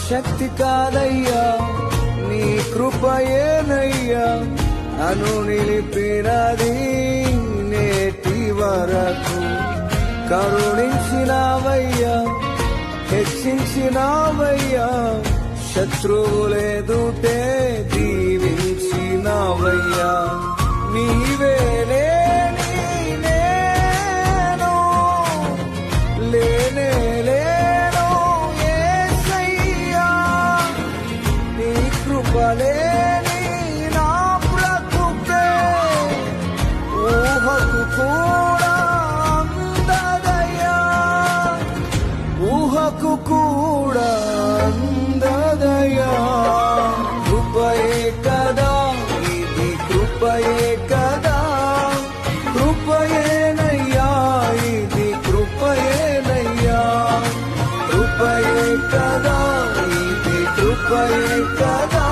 శక్తి కాదయ్యా, నీ కృపయేనయ్యా నన్ను నిలిపినది నేటి వరకు. కరుణించినావయ్యా, హెచ్చించినావయ్యా, శత్రువులెదుటే దీవించినావయ్యా. నీవే లేని నేను లేనే లేను యేసయ్యా, నీ కృపలేని నా బ్రతుకే ఊహకు కూడా అందదయ్యా, ఊహకు కూడా అందదయ్యా. కృపయే కదా ఇది, కృపయే కదా, కృపయేనయ్యా ఇది, కృపయేనయ్యా. కృపయే కదా ఇది, కృపయే కదా.